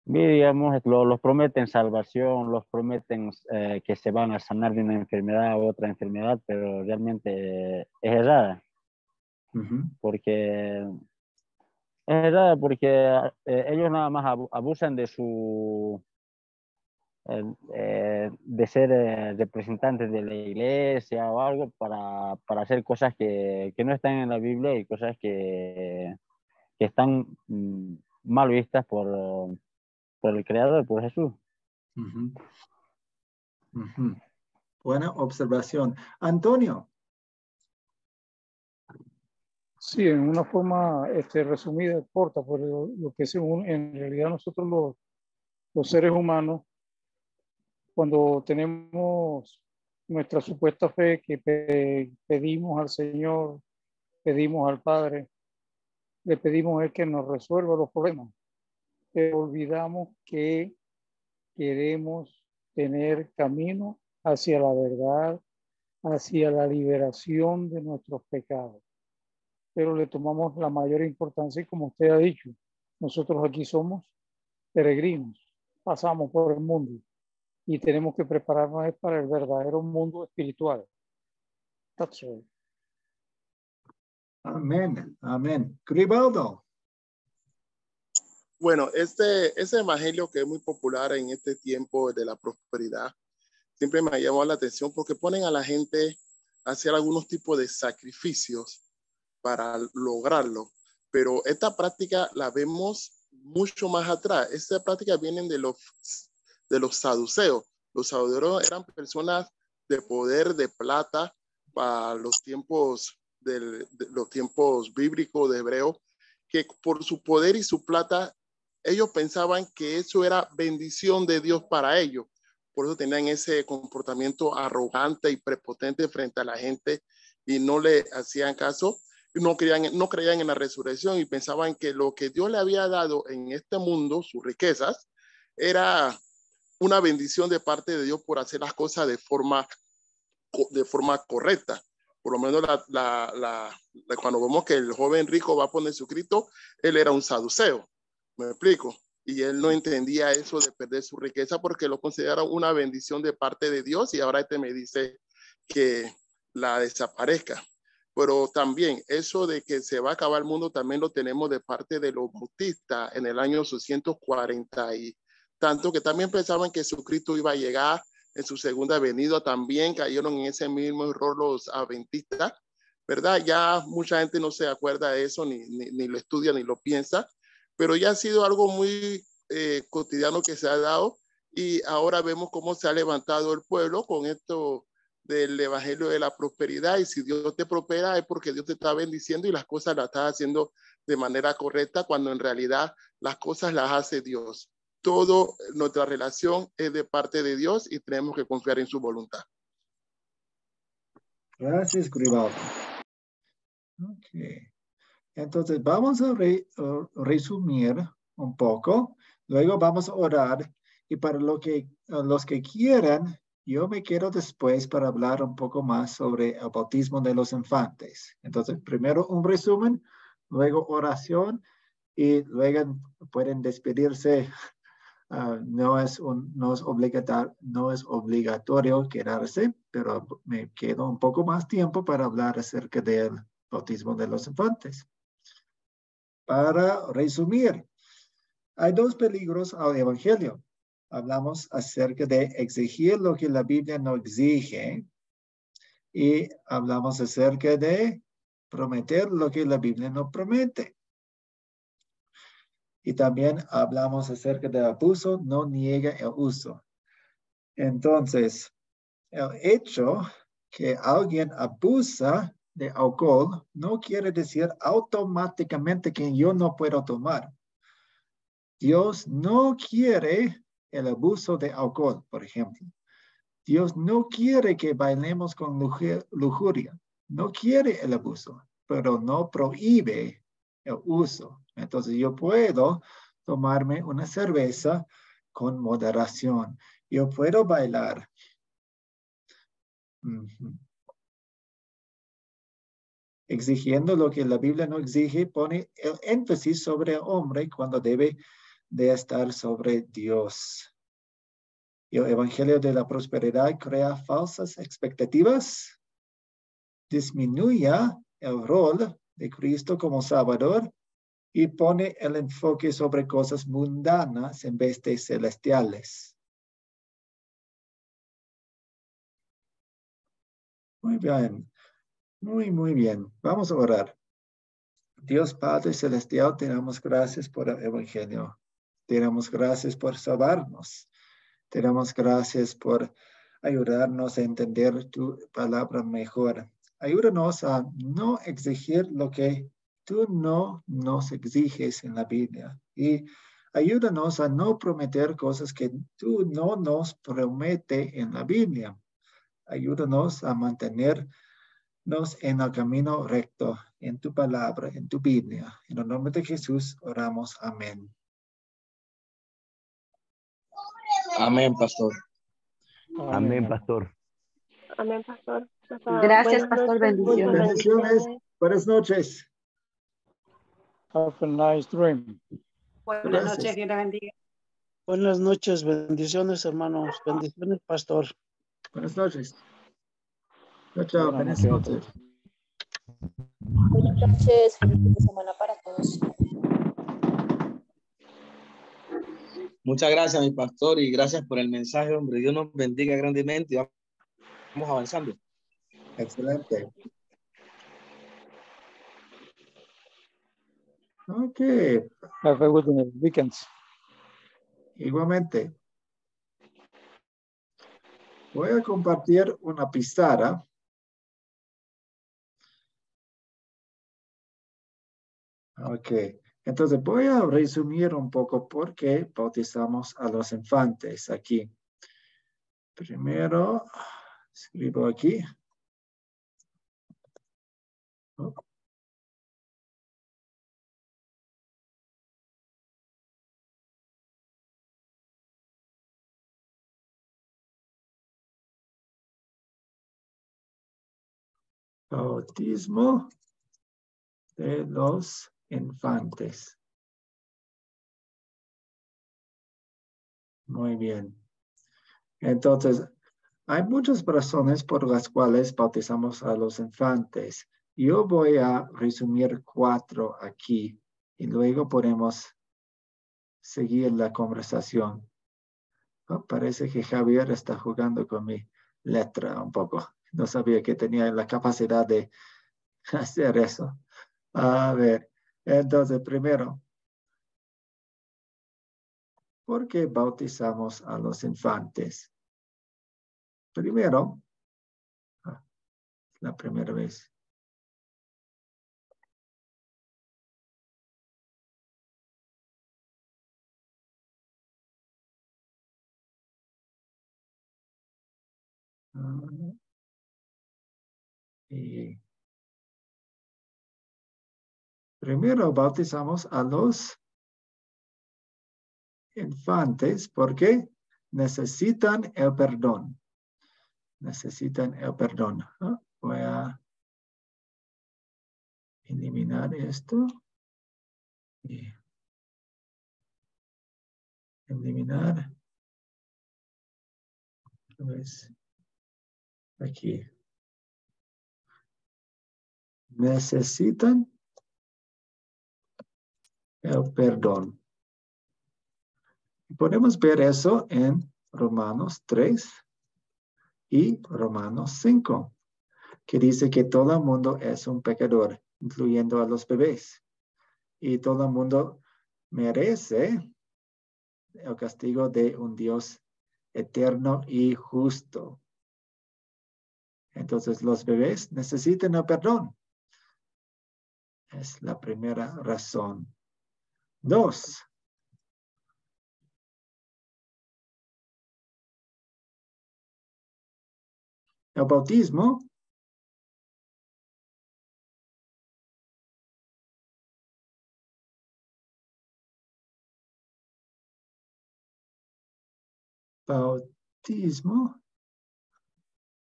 digamos, los prometen salvación, los prometen que se van a sanar de una enfermedad u otra enfermedad, pero realmente es errada. Porque es verdad, porque ellos nada más abusan de de ser representantes de la iglesia o algo para hacer cosas que no están en la Biblia y cosas que están mal vistas por el Creador, por Jesús. Buena observación. Antonio. Sí, en una forma resumida, corta, por lo que según en realidad nosotros los seres humanos, cuando tenemos nuestra supuesta fe que pedimos al Señor, pedimos al Padre, le pedimos a Él que nos resuelva los problemas, pero olvidamos que queremos tener camino hacia la verdad, hacia la liberación de nuestros pecados. Pero le tomamos la mayor importancia y como usted ha dicho, nosotros aquí somos peregrinos, pasamos por el mundo y tenemos que prepararnos para el verdadero mundo espiritual. That's all. Amén, amén. Gribaldo. Bueno, ese evangelio que es muy popular en este tiempo de la prosperidad, siempre me ha llamado la atención porque ponen a la gente a hacer algunos tipos de sacrificios para lograrlo. Pero esta práctica la vemos mucho más atrás. Esta práctica viene de los saduceos. Los saduceos eran personas de poder, de plata, para los tiempos, los tiempos bíblicos de hebreo, que por su poder y su plata, ellos pensaban que eso era bendición de Dios para ellos. Por eso tenían ese comportamiento arrogante y prepotente frente a la gente y no le hacían caso. No creían en la resurrección y pensaban que lo que Dios le había dado en este mundo, sus riquezas, era una bendición de parte de Dios por hacer las cosas de forma correcta. Por lo menos cuando vemos que el joven rico va a poner su Cristo, él era un saduceo, ¿me explico? Y él no entendía eso de perder su riqueza porque lo considera una bendición de parte de Dios y ahora me dice que la desaparezca. Pero también eso de que se va a acabar el mundo también lo tenemos de parte de los bautistas en el año 840 y tanto, que también pensaban que Jesucristo iba a llegar en su segunda venida. También cayeron en ese mismo error los adventistas, ¿verdad? Ya mucha gente no se acuerda de eso, ni lo estudia, ni lo piensa, pero ya ha sido algo muy cotidiano que se ha dado y ahora vemos cómo se ha levantado el pueblo con esto del evangelio de la prosperidad, y si Dios te prospera es porque Dios te está bendiciendo y las cosas las estás haciendo de manera correcta, cuando en realidad las cosas las hace Dios. Todo nuestra relación es de parte de Dios y tenemos que confiar en su voluntad. Gracias, Gribaldo. Ok. Entonces vamos a resumir un poco, luego vamos a orar y para los que quieran, yo me quedo después para hablar un poco más sobre el bautismo de los infantes. Entonces, primero un resumen, luego oración y luego pueden despedirse. No es obligatorio quedarse, pero me quedo un poco más tiempo para hablar acerca del bautismo de los infantes. Para resumir, hay dos peligros al evangelio. Hablamos acerca de exigir lo que la Biblia no exige y hablamos acerca de prometer lo que la Biblia no promete. Y también hablamos acerca del abuso, no niega el uso. Entonces, el hecho que alguien abusa de alcohol no quiere decir automáticamente que yo no puedo tomar. Dios no quiere el abuso de alcohol, por ejemplo. Dios no quiere que bailemos con lujuria. No quiere el abuso, pero no prohíbe el uso. Entonces yo puedo tomarme una cerveza con moderación. Yo puedo bailar. Exigiendo lo que la Biblia no exige, pone el énfasis sobre el hombre cuando debe de estar sobre Dios. Y el evangelio de la prosperidad crea falsas expectativas, disminuye el rol de Cristo como Salvador y pone el enfoque sobre cosas mundanas en vez de celestiales. Muy bien, muy bien. Vamos a orar. Dios Padre Celestial, te damos gracias por el evangelio. Te damos gracias por salvarnos. Te damos gracias por ayudarnos a entender tu palabra mejor. Ayúdanos a no exigir lo que tú no nos exiges en la Biblia. Y ayúdanos a no prometer cosas que tú no nos prometes en la Biblia. Ayúdanos a mantenernos en el camino recto, en tu palabra, en tu Biblia. En el nombre de Jesús oramos. Amén. Amén, pastor. Amén, pastor. Amén, pastor. Gracias, Buenas pastor. noches, muchas Bendiciones. Bendiciones. Buenas noches. Have a nice dream. Buenas Gracias. noches, Dios la bendiga. Buenas noches, bendiciones, hermanos. Bendiciones, pastor. Buenas noches. Chao, Buenas buenas noches a noches. todos. Buenas noches, feliz fin de semana para todos. Muchas gracias, mi pastor, y gracias por el mensaje, hombre. Dios nos bendiga grandemente y vamos avanzando. Excelente. Ok, Have a good weekend. igualmente. Voy a compartir una pizarra. Ok, entonces voy a resumir un poco por qué bautizamos a los infantes aquí. Primero, escribo aquí. Bautismo de los infantes. Muy bien. Entonces, hay muchas razones por las cuales bautizamos a los infantes. Yo voy a resumir 4 aquí y luego podemos seguir la conversación. Oh, parece que Javier está jugando con mi letra un poco. No sabía que tenía la capacidad de hacer eso. A ver, entonces primero, ¿por qué bautizamos a los infantes? Primero, la primera vez. Y primero bautizamos a los infantes porque necesitan el perdón. Necesitan el perdón. Voy a eliminar esto. Y eliminar. Pues aquí. Necesitan el perdón. Podemos ver eso en Romanos 3 y Romanos 5, que dice que todo el mundo es un pecador, incluyendo a los bebés. Y todo el mundo merece el castigo de un Dios eterno y justo. Entonces los bebés necesitan el perdón. Es la primera razón. 2. El bautismo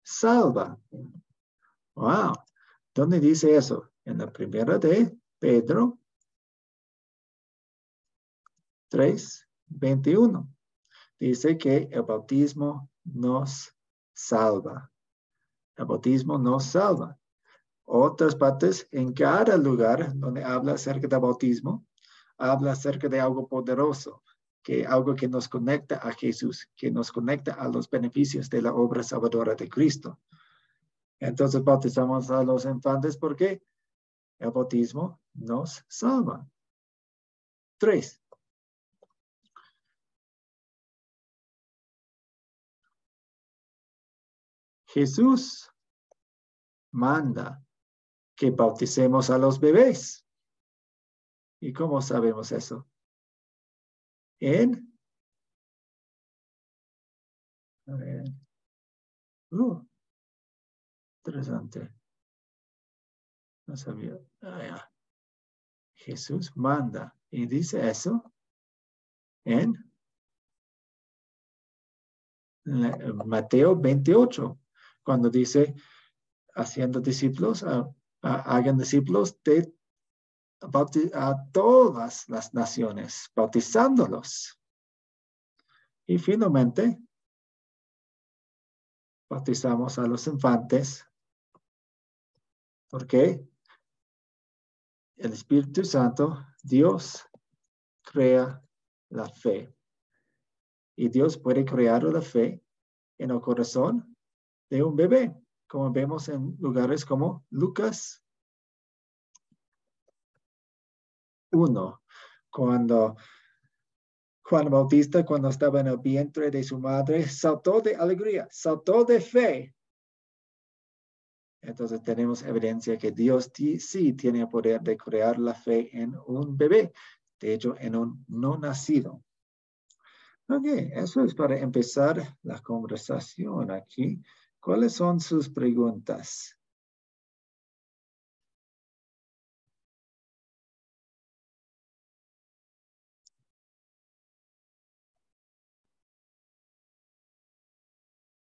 salva. Wow. ¿Dónde dice eso? En la primera de Pedro 3:21. Dice que el bautismo nos salva. El bautismo nos salva. Otras partes, en cada lugar donde habla acerca del bautismo, habla acerca de algo poderoso, algo que nos conecta a Jesús, que nos conecta a los beneficios de la obra salvadora de Cristo. Entonces bautizamos a los infantes porque el bautismo nos salva. 3. Jesús manda que bauticemos a los bebés. ¿Y cómo sabemos eso? Interesante. No sabía. Jesús manda. Y dice eso en Mateo 28, cuando dice, haciendo discípulos, hagan discípulos a todas las naciones, bautizándolos. Y finalmente, bautizamos a los infantes. ¿Por qué? El Espíritu Santo, Dios crea la fe. Y Dios puede crear la fe en el corazón de un bebé, como vemos en lugares como Lucas 1, cuando Juan Bautista, cuando estaba en el vientre de su madre, saltó de alegría, saltó de fe. Entonces tenemos evidencia que Dios sí tiene el poder de crear la fe en un bebé, de hecho en un no nacido. Ok, eso es para empezar la conversación aquí. ¿Cuáles son sus preguntas?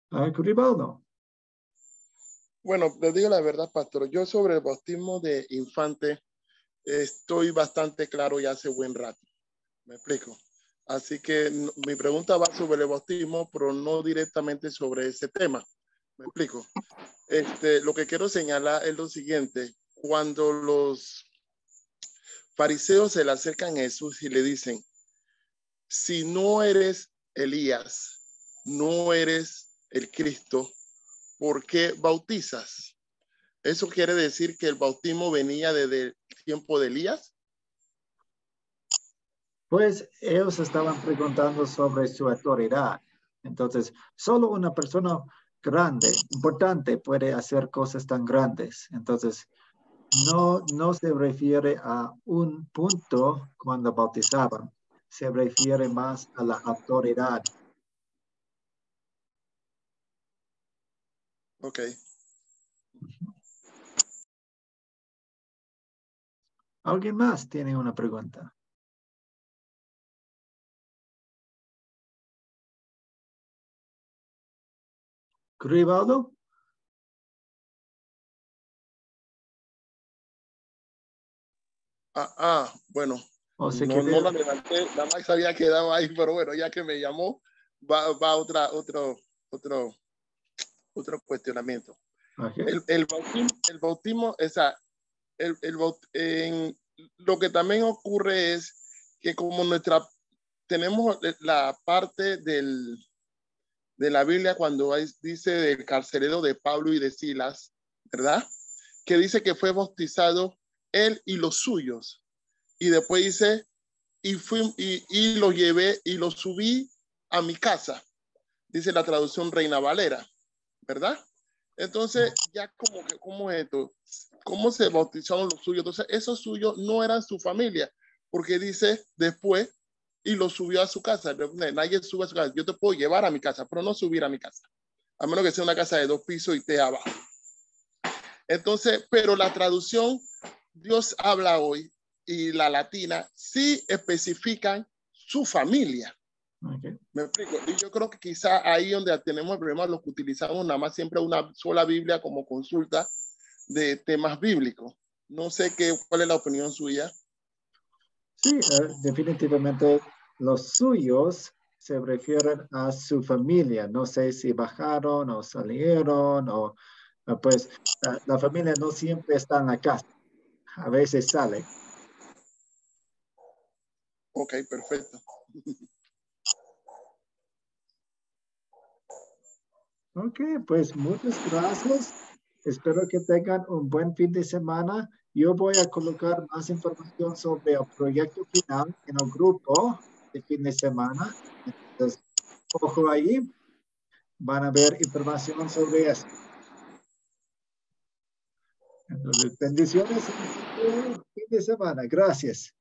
Rivaldo. Bueno, les digo la verdad, pastor. Yo sobre el bautismo de infante estoy bastante claro ya hace buen rato. ¿Me explico? Así que mi pregunta va sobre el bautismo, pero no directamente sobre ese tema. ¿Me explico? Lo que quiero señalar es lo siguiente. Cuando los fariseos se le acercan a Jesús y le dicen, si no eres Elías, no eres el Cristo, ¿por qué bautizas? ¿Eso quiere decir que el bautismo venía desde el tiempo de Elías? Pues ellos estaban preguntando sobre su autoridad. Entonces, solo una persona grande, importante, puede hacer cosas tan grandes. Entonces, no se refiere a un punto cuando bautizaban. Se refiere más a la autoridad. Ok. ¿Alguien más tiene una pregunta? Rivaldo. Bueno, O se no la levanté, la más había quedado ahí, pero bueno, ya que me llamó, va otro cuestionamiento. Okay. El bautismo, lo que también ocurre es que como tenemos la parte de la Biblia cuando dice del carcelero de Pablo y de Silas, ¿verdad? Que dice que fue bautizado él y los suyos. Y después dice y lo llevé y lo subí a mi casa, dice la traducción Reina Valera, ¿verdad? Entonces, ya como que, ¿cómo es esto? ¿Cómo se bautizaron los suyos? Entonces, esos suyos no eran su familia, porque dice después, y lo subió a su casa. Nadie sube a su casa. Yo te puedo llevar a mi casa, pero no subir a mi casa, a menos que sea una casa de 2 pisos y esté abajo. Entonces, pero la traducción, Dios habla hoy, y la latina, sí especifican su familia. Okay. Me explico. Y yo creo que quizá ahí donde tenemos el problema, los que utilizamos nada más siempre una sola Biblia como consulta de temas bíblicos. No sé cuál es la opinión suya. Sí, definitivamente los suyos se refieren a su familia. No sé si bajaron o salieron o pues la familia no siempre está en la casa. A veces sale. Ok, perfecto. Ok, pues muchas gracias. Espero que tengan un buen fin de semana. Yo voy a colocar más información sobre el proyecto final en el grupo de fin de semana. Entonces, ojo ahí. Van a ver información sobre eso. Entonces, bendiciones y fin de semana. Gracias.